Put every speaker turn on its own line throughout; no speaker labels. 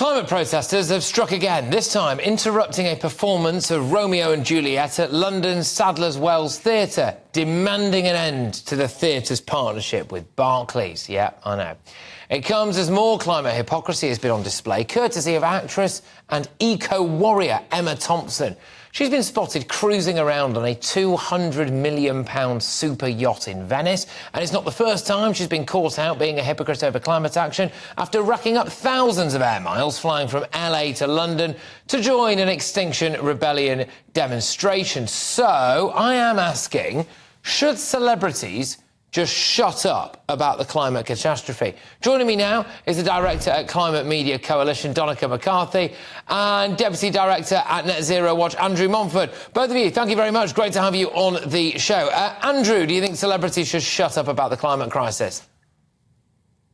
Climate protesters have struck again, this time interrupting a performance of Romeo and Juliet at London's Sadler's Wells Theatre, demanding an end to the theatre's partnership with Barclays. Yeah, I know. It comes as more climate hypocrisy has been on display, courtesy of actress and eco-warrior Emma Thompson. She's been spotted cruising around on a £200 million super yacht in Venice, and it's not the first time she's been caught out being a hypocrite over climate action after racking up thousands of air miles flying from LA to London to join an Extinction Rebellion demonstration. So I am asking, should celebrities just shut up about the climate catastrophe? Joining me now is the director at Climate Media Coalition, Donnachadh McCarthy, and Deputy Director at Net Zero Watch, Andrew Montford. Both of you, thank you very much. Great to have you on the show. Andrew, do you think celebrities should shut up about the climate crisis?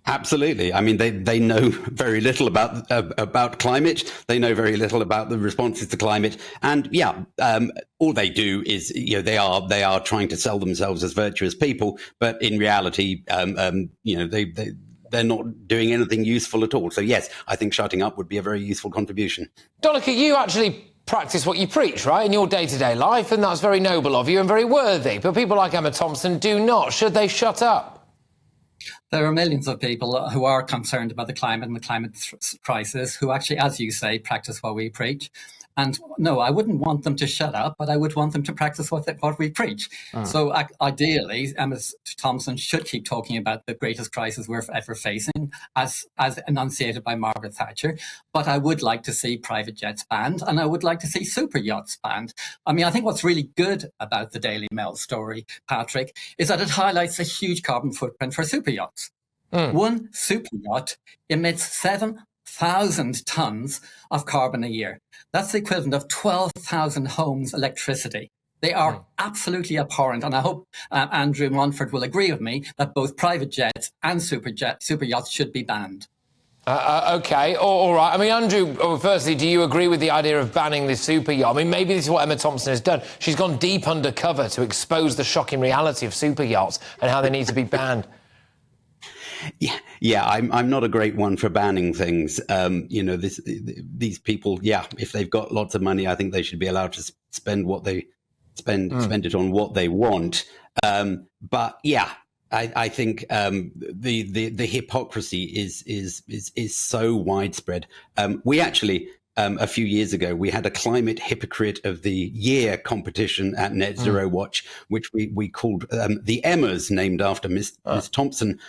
Absolutely. I mean, they know very little about climate. They know very little about the responses to climate. And all they do is, they are trying to sell themselves as virtuous people. But in reality, they're not doing anything useful at all. So, yes, I think shutting up would be a very useful contribution.
Donnachadh, you actually practice what you preach, right, in your day-to-day life, and that's very noble of you and very worthy. But people like Emma Thompson do not. Should they shut up?
There are millions of people who are concerned about the climate and the climate crisis who actually, as you say, practice what we preach. And no, I wouldn't want them to shut up, but I would want them to practice what we preach. So ideally, Emma Thompson should keep talking about the greatest crisis we're ever facing, as enunciated by Margaret Thatcher. But I would like to see private jets banned, and I would like to see super yachts banned. I mean, I think what's really good about the Daily Mail story, Patrick, is that it highlights the huge carbon footprint for super yachts. One super yacht emits 7,000 tons of carbon a year. That's the equivalent of 12,000 homes' electricity. They are absolutely abhorrent, and I hope Andrew Montford will agree with me that both private jets and super yachts should be banned.
OK, all right. I mean, Andrew, firstly, do you agree with the idea of banning the super yacht? I mean, maybe this is what Emma Thompson has done. She's gone deep undercover to expose the shocking reality of super yachts and how they need to be banned.
Yeah, I'm not a great one for banning things. These people, if they've got lots of money, I think they should be allowed to spend what they spend it on what they want. I think the hypocrisy is so widespread. We actually, a few years ago, we had a Climate Hypocrite of the Year competition at Net Zero Watch, which we called the Emmas, named after Miss Thompson,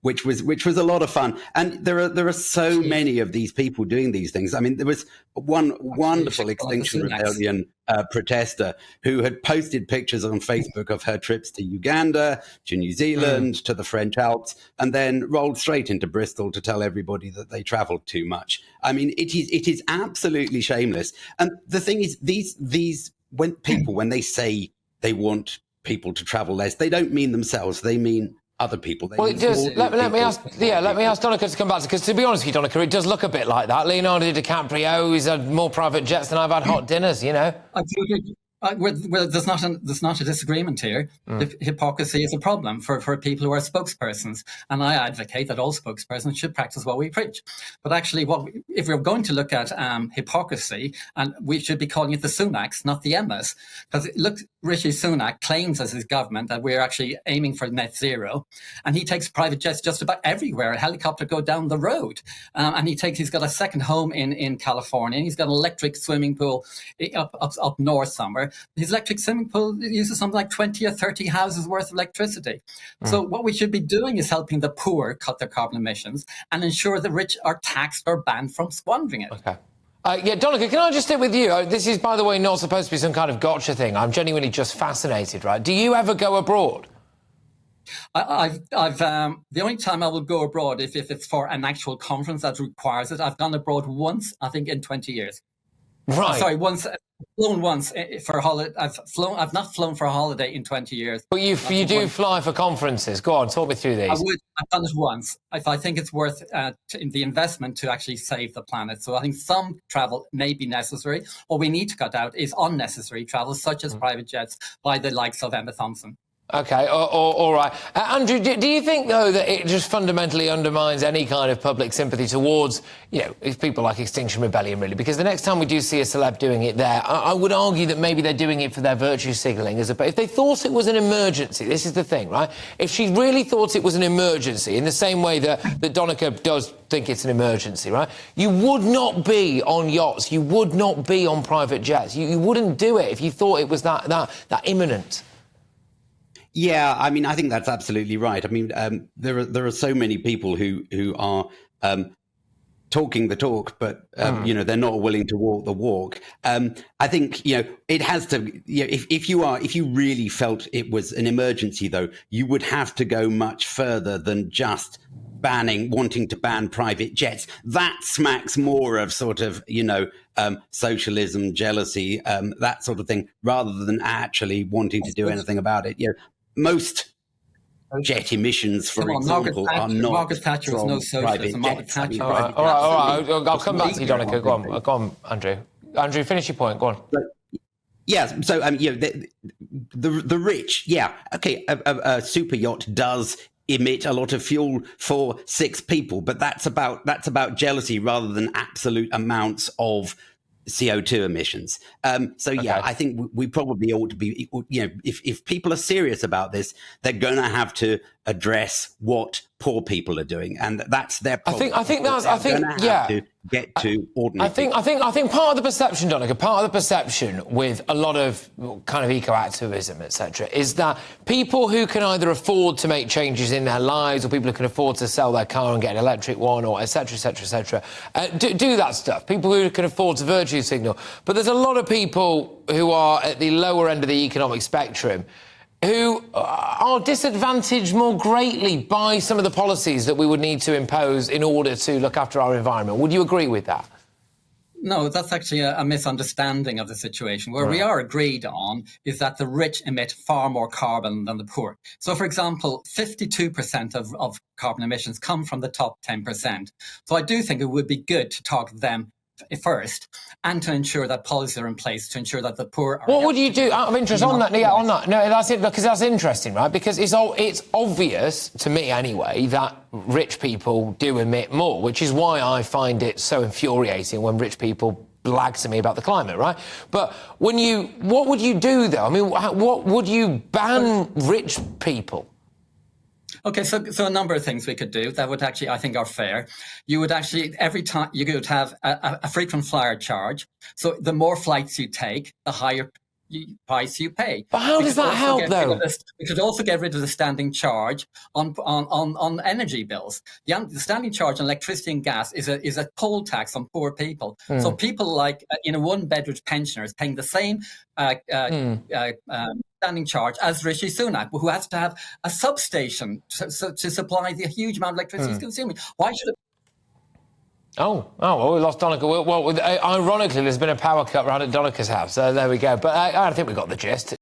which was a lot of fun. And there are so many of these people doing these things. I mean, there was one wonderful Extinction Rebellion protester who had posted pictures on Facebook of her trips to Uganda, to New Zealand, to the French Alps, and then rolled straight into Bristol to tell everybody that they travelled too much. I mean, it is absolutely shameless. And the thing is, when they say they want people to travel less, they don't mean themselves. They mean other people.
Well, it does. Let me ask Donnachadh to come back, because to be honest with you, Donnachadh, it does look a bit like that. Leonardo DiCaprio, he's had more private jets than I've had hot dinners,
Absolutely. Well, there's not a disagreement here. The hypocrisy is a problem for people who are spokespersons, and I advocate that all spokespersons should practice what we preach. But actually, if we're going to look at hypocrisy, and we should be calling it the Sunaks, not the Emmas, because look, Rishi Sunak claims as his government that we're actually aiming for net zero, and he takes private jets just about everywhere. A helicopter go down the road, and he's got a second home in California. And he's got an electric swimming pool up north somewhere. His electric swimming pool uses something like 20 or 30 houses worth of electricity. So what we should be doing is helping the poor cut their carbon emissions and ensure the rich are taxed or banned from squandering it.
Okay. Donnachadh, can I just stick with you? This is, by the way, not supposed to be some kind of gotcha thing. I'm genuinely just fascinated, right? Do you ever go abroad?
The only time I will go abroad if it's for an actual conference that requires it. I've gone abroad once, I think, in 20 years.
Right.
Flown once for a holiday. I've not flown for a holiday in 20 years.
But you do fly for conferences. Go on, talk me through these.
I've done it once. If I think it's worth the investment to actually save the planet. So I think some travel may be necessary. What we need to cut out is unnecessary travel, such as private jets by the likes of Emma Thompson.
OK, all right. Andrew, do you think, though, that it just fundamentally undermines any kind of public sympathy towards, people like Extinction Rebellion, really? Because the next time we do see a celeb doing it there, I would argue that maybe they're doing it for their virtue signalling. If they thought it was an emergency, this is the thing, right? If she really thought it was an emergency, in the same way that Donnachadh does think it's an emergency, right? You would not be on yachts. You would not be on private jets. You wouldn't do it if you thought it was that imminent.
Yeah, I mean, I think that's absolutely right. I mean, there are so many people who are talking the talk, but they're not willing to walk the walk. I think it has to. If you really felt it was an emergency, though, you would have to go much further than just wanting to ban private jets. That smacks more of sort of socialism, jealousy, that sort of thing, rather than actually wanting to do anything about it. Most jet emissions, for example, are not
Margaret Thatcher was no socialist.
Margaret Thatcher.
All right. I'll come back to you, Donnachadh. Go on, Andrew. Andrew, finish your point. Go on.
Yeah. So, the rich. Yeah. Okay. A super yacht does emit a lot of fuel for 6 people, but that's about jealousy rather than absolute amounts of CO2 emissions. Okay. I think we probably ought to be, if people are serious about this, they're going to have to address what poor people are doing, and that's their problem.
I think
to get to ordinary.
I think part of the perception, Donnachadh, part of the perception with a lot of kind of eco-activism, etc., is that people who can either afford to make changes in their lives, or people who can afford to sell their car and get an electric one, or etc., do that stuff. People who can afford to virtue signal. But there's a lot of people who are at the lower end of the economic spectrum who are disadvantaged more greatly by some of the policies that we would need to impose in order to look after our environment. Would you agree with that?
No, that's actually a misunderstanding of the situation. Where we are agreed on is that the rich emit far more carbon than the poor. So, for example, 52% of carbon emissions come from the top 10%. So I do think it would be good to talk to them first, and to ensure that policies are in place to ensure that the poor are...
What would you do, out of interest, on that? Yeah, on that. No, that's it, because that's interesting, right? Because it's obvious, to me anyway, that rich people do emit more, which is why I find it so infuriating when rich people blag to me about the climate, right? But what would you do, though? I mean, what would you ban rich people?
Okay, so a number of things we could do that would actually, I think, are fair. You would actually, every time, you could have a frequent flyer charge. So the more flights you take, the higher price you pay.
But how does that help, though?
We could also get rid of the standing charge on energy bills. The standing charge on electricity and gas is a poll tax on poor people. So people like one-bedroom pensioners paying the same standing charge as Rishi Sunak, who has to have a substation to supply the huge amount of electricity he's consuming. Why should it?
Well, we lost Donnachadh. Well, ironically, there's been a power cut round at Donnachadh's house. So there we go. But I think we got the gist.